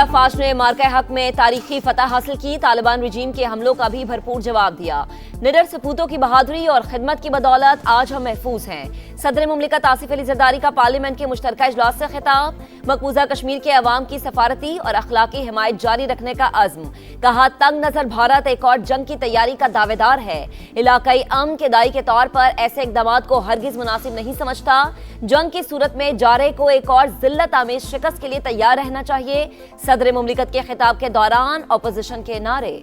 अफवाज ने मार्का हक में तारीखी फतह हासिल की। तालिबान रजीम के हमलों का भी भरपूर जवाब दिया। निडर सपूतों की बहादुरी और खिदमत की बदौलत आज हम महफूज हैं। सदर मुमलिकत आसिफ अली जरदारी का पार्लियामेंट के मुश्तरका इजलास से खिताब। मकबूजा कश्मीर के अवाम की सफारती और अखलाकी हिमायत जारी रखने का अज़्म। कहा, तंग नजर भारत एक और जंग की तैयारी का दावेदार है। इलाकाई अमन के दाई के तौर पर ऐसे इक़दाम को हरगिज मुनासिब नहीं समझता। जंग की सूरत में जारे को एक और जिल्लत आमेज शिकस्त के लिए तैयार रहना चाहिए। सदर मुमलिकत के खिताब के दौरान अपोजिशन के नारे।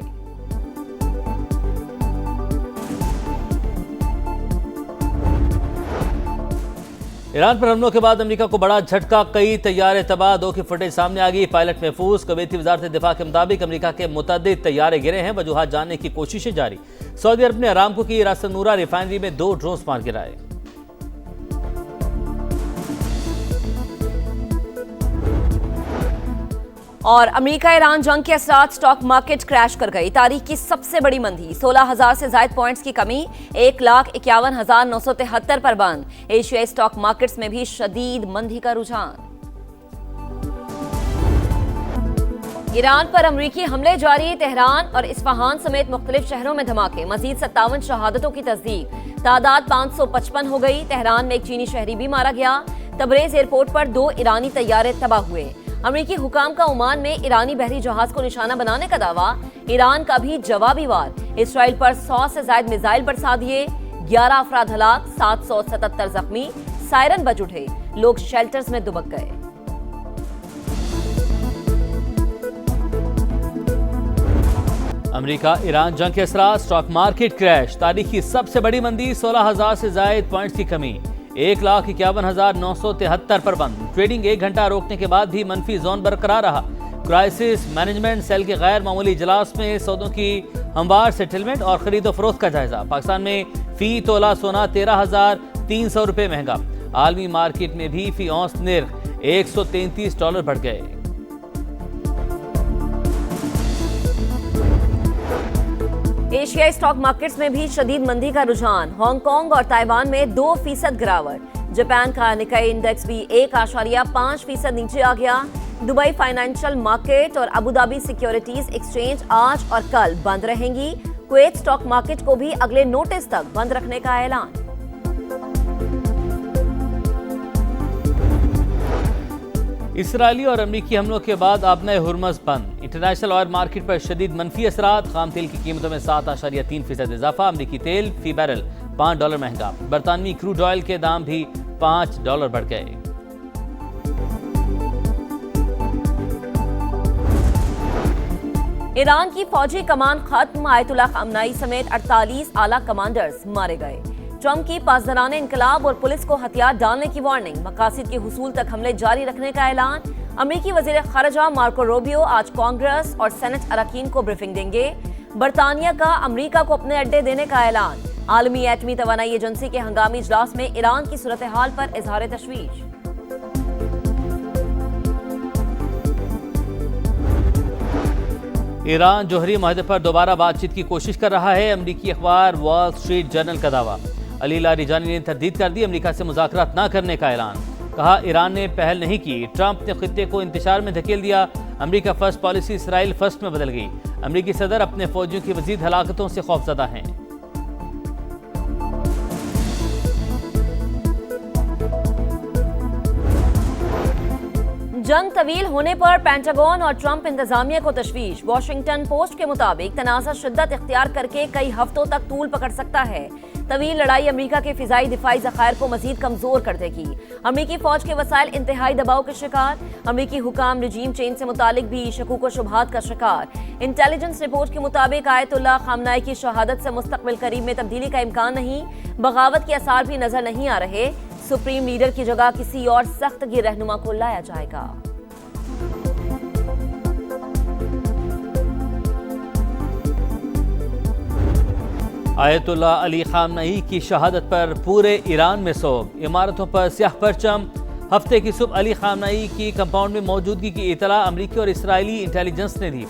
ईरान पर हमलों के बाद अमेरिका को बड़ा झटका। कई तैयारे तबाह, 2 की फुटेज सामने आ गई। पायलट महफूज। कुवैती वजारत दिफा के मुताबिक अमेरिका के मुतअद्दिद तैयारे गिरे हैं। वजूहात जानने की कोशिशें जारी। सऊदी अरब ने अरामको की रास नूरा रिफाइनरी में 2 ड्रोन्स मार गिराए। और अमेरिका ईरान जंग के असरात, स्टॉक मार्केट क्रैश कर गई। तारीख की सबसे बड़ी मंदी, 16,000 से ज्यादा पॉइंट्स की कमी, 1,51,973 पर बंद। एशियाई स्टॉक मार्केट्स में भी शदीद मंदी का रुझान। ईरान पर अमरीकी हमले जारी। तेहरान और इस्फहान समेत मुख्तलिफ शहरों में धमाके। मजीद 57 शहादतों की तस्दीक। तादाद 555 हो गई। तेहरान में एक चीनी शहरी भी मारा गया। तबरेज एयरपोर्ट पर 2 ईरानी तैयारे तबाह हुए। अमरीकी हुकाम का ओमान में ईरानी बहरी जहाज को निशाना बनाने का दावा। ईरान का भी जवाबी वार। इसराइल पर 100 से ज्यादा मिसाइल बरसा दिए। 11 अफराद हलाक, 777 जख्मी। सायरन बज उठे। लोग शेल्टर्स में दुबक गए। अमेरिका ईरान जंग के असरात, स्टॉक मार्केट क्रैश। तारीख की सबसे बड़ी मंदी, 16,000 से ज्यादा पॉइंट्स की कमी, 1,51,973 पर बंद। ट्रेडिंग 1 घंटा रोकने के बाद भी मनफी जोन बरकरार रहा। क्राइसिस मैनेजमेंट सेल के गैर मामूली इजलास में सौदों की हमवार सेटलमेंट और खरीदो फरोख्त का जायजा। पाकिस्तान में फी तोला सोना 13,300 रुपये महंगा। आलमी मार्केट में भी फी औंस निर्ख $133 बढ़ गए। एशियाई स्टॉक मार्केट्स में भी शदीद मंदी का रुझान। हांगकांग और ताइवान में 2% गिरावट। जापान का निकाई इंडेक्स भी 1.5% नीचे आ गया। दुबई फाइनेंशियल मार्केट और अबू धाबी सिक्योरिटीज एक्सचेंज आज और कल बंद रहेंगी। कुवैत स्टॉक मार्केट को भी अगले नोटिस तक बंद रखने का ऐलान। इसराइली और अमरीकी हमलों के बाद आबना हुर्मज़ बंद। इंटरनेशनल ऑयल मार्केट पर शदीद मनफी असरात। खाम तेल की कीमतों में 7.3% इजाफा। अमरीकी तेल फी बैरल $5 महंगा। बरतानवी क्रूड ऑयल के दाम भी $5 बढ़ गए। ईरान की फौजी कमान खत्म। आयतुल्ला खामनाई समेत 48 आला कमांडर्स मारे गए। ट्रंप की पासदाराने इनकलाब और पुलिस को हथियार डालने की वार्निंग। मकासद के हुसूल तक हमले जारी रखने का ऐलान। अमरीकी वजीर खारजा मार्को रूबियो आज कांग्रेस और सेनेट अरकान को ब्रीफिंग देंगे। बरतानिया का अमरीका को अपने अड्डे देने का ऐलान। आलमी एटमी तवानाई एजेंसी के हंगामी इजलास में ईरान की सूरत हाल पर इजहार तशवीश। ईरान जोहरी माहदे पर दोबारा बातचीत की कोशिश कर रहा है। अमरीकी अखबार वॉल स्ट्रीट जर्नल का दावा। अली लारिजानी ने तरदीद कर दी। अमरीका से मुज़ाकरात न करने का ऐलान। कहा, ईरान ने पहल नहीं की। ट्रंप ने खित्ते को इंतशार में धकेल दिया। अमरीका फर्स्ट पॉलिसी इसराइल फर्स्ट में बदल गई। अमरीकी सदर अपने फौजियों की मजीद हलाकतों से खौफजदा हैं। जंग तवील होने पर पेंटागन और ट्रंप इंतजामिया को तशवीश। वॉशिंगटन पोस्ट के मुताबिक तनाज़ा शिद्दत इख्तियार करके कई हफ्तों तक तूल पकड़ सकता है। तवील लड़ाई अमरीका के फिजाई दिफाई ज़खायर को मजीद कमजोर कर देगी। अमरीकी फौज के वसाइल इंतहाई दबाव के शिकार। अमरीकी हुकाम रिजीम चेंज से मुतालिक भी शकूक व शुबहात का शिकार। इंटेलिजेंस रिपोर्ट के मुताबिक आयतुल्ला खामनाई की शहादत से मुस्तकबिल करीब में तब्दीली का इम्कान नहीं। बगावत के आसार भी नजर नहीं आ रहे। सुप्रीम लीडर की जगह किसी और सख्तगी रहनुमा को लाया जाएगा। आयतुल्ला अली खामनई की शहादत पर पूरे ईरान में सोग। इमारतों पर स्याह परचम। हफ्ते की सुबह अली खामनई की कंपाउंड में मौजूदगी की इतला अमरीकी और इसराइली इंटेलिजेंस ने दी।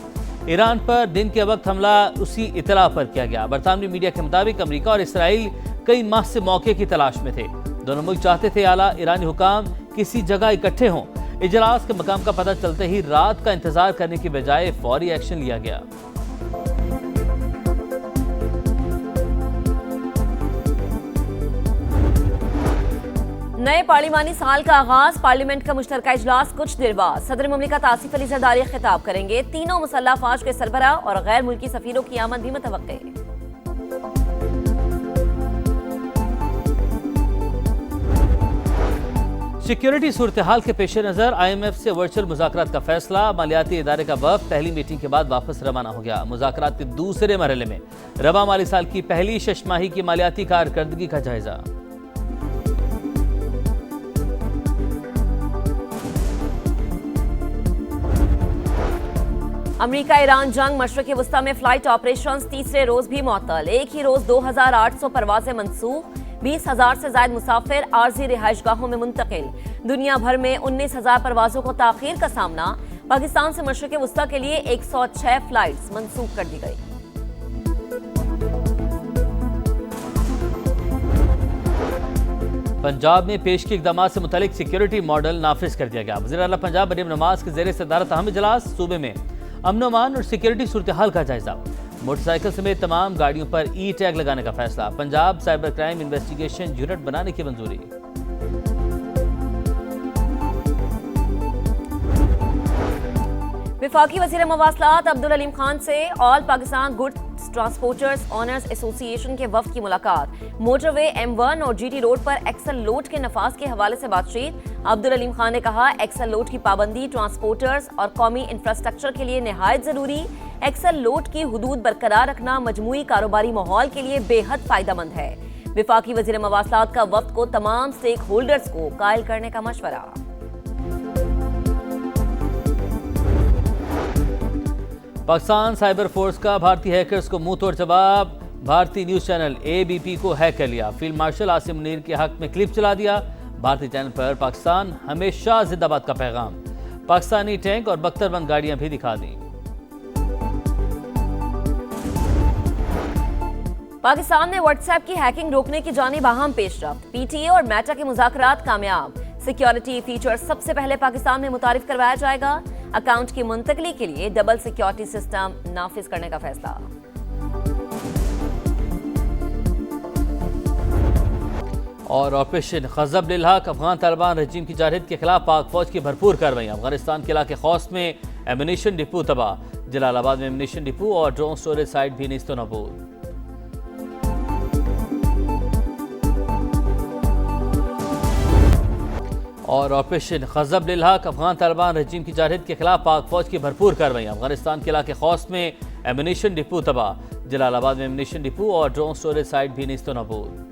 ईरान पर दिन के वक्त हमला उसी इतला पर किया गया। बरतानवी मीडिया के मुताबिक अमरीका और इसराइल कई माह से मौके की तलाश में थे। दोनों मुल्क चाहते थे आला ईरानी हुकाम किसी जगह इकट्ठे हों। इजलास के मकाम का पता चलते ही रात का इंतजार करने की बजाय फौरी एक्शन लिया गया। नए पार्लिमानी साल का आगाज, पार्लियामेंट का मुश्तरका इजलास कुछ देर बाद सदर मुमलिकत आसिफ अली जरदारी खिताब करेंगे। तीनों मुसल्लह फौज के सरबराह और गैर मुल्की सफीरों की आमद भी मुतवक्के। सिक्योरिटी सूरत हाल के पेश नजर IMF से वर्चुअल मुज़ाकरात का फैसला। मालियाती इदारे का वफ़द पहली मीटिंग के बाद वापस रवाना हो गया। मुज़ाकरात के दूसरे मरहले में रवा माली साल की पहली शशमाही की मालियाती कारकर्दगी का जायजा। अमेरिका ईरान जंग, मशरक़ी वस्ता में फ्लाइट ऑपरेशंस तीसरे रोज भी मुअत्तल। एक ही रोज 2800 परवाजें मनसूख, 20,000 से ज्यादा मुसाफिर आर्जी रिहाइशगाहों में मुंतकिल। दुनिया भर में 19,000 परवाजों को ताखीर का सामना। पाकिस्तान से मशरक़ी वस्ता के लिए 106 फ्लाइट्स मनसूख कर दी गई। पंजाब में पेश के इक़दाम से मुतालिक सिक्योरिटी मॉडल नाफिज कर दिया गया। वज़ीर आला पंजाब मरीम नवाज के ज़ेरे सदारत अहम इजलास, सूबे में अमन अमान और सिक्योरिटी सूरत हाल का जायजा। मोटरसाइकिल समेत तमाम गाड़ियों पर टैग लगाने का फैसला। Punjab cyber crime investigation unit बनाने की मंजूरी। वफाकी वज़ीर मवासलात अब्दुल अलीम खान से all Pakistan goods transporters owners association के वफ़द की मुलाकात। मोटरवे M1 और GT रोड पर एक्सल लोड के नफाज के हवाले से बातचीत। अब्दुल अलीम खान ने कहा, एक्सल लोड की पाबंदी ट्रांसपोर्टर्स और कौमी इंफ्रास्ट्रक्चर के लिए निहायत जरूरी। एक्सल लोड की हुदूद बरकरार रखना मजमूई कारोबारी माहौल के लिए बेहद फायदेमंद है। वफाकी वज़ीर मवासलात का वफ़द को तमाम स्टेक होल्डर्स को कायल करने का मशवरा। पाकिस्तान साइबर फोर्स का भारतीय हैकर्स को मुंह तोड़ जवाब। भारतीय न्यूज चैनल ABP को हैक कर लिया। फील्ड मार्शल आसिम मुनीर के हक में क्लिप चला दिया। भारतीय चैनल पर पाकिस्तान हमेशा जिंदाबाद का पैगाम। पाकिस्तानी टैंक और बख्तरबंद गाड़ियां भी दिखा दी। पाकिस्तान ने व्हाट्सएप की हैकिंग रोकने की जानिब अहम पेशरफ्त। PTA और मेटा के मुज़ाकरात कामयाब। सिक्योरिटी फीचर सबसे पहले पाकिस्तान में मुतारिफ करवाया जाएगा। अकाउंट की मुंतकली के लिए डबल सिक्योरिटी सिस्टम नाफिज करने का फैसला। और ऑपरेशन खज़ब लिल्हाक, अफगान तालिबान रजीम की जारहियत के खिलाफ पाक फौज की भरपूर कार्रवाई। अफगानिस्तान के इलाके खौस में एम्यूनिशन डिपो तबाह। जलालाबाद में एम्यूनिशन डिपो और ड्रोन स्टोरेज साइट भी निस्तो नबूद। और ऑपरेशन खज़ब लिल्हाक, अफगान तालिबान रजीम की जारहियत के खिलाफ पाक फौज की भरपूर कार्रवाई। अफगानिस्तान के इलाके खौस में एम्यूनिशन डिपो तबाह। जलालाबाद में एम्यूनिशन डिपो और ड्रोन स्टोरेज साइट भी निस्तो नबूद।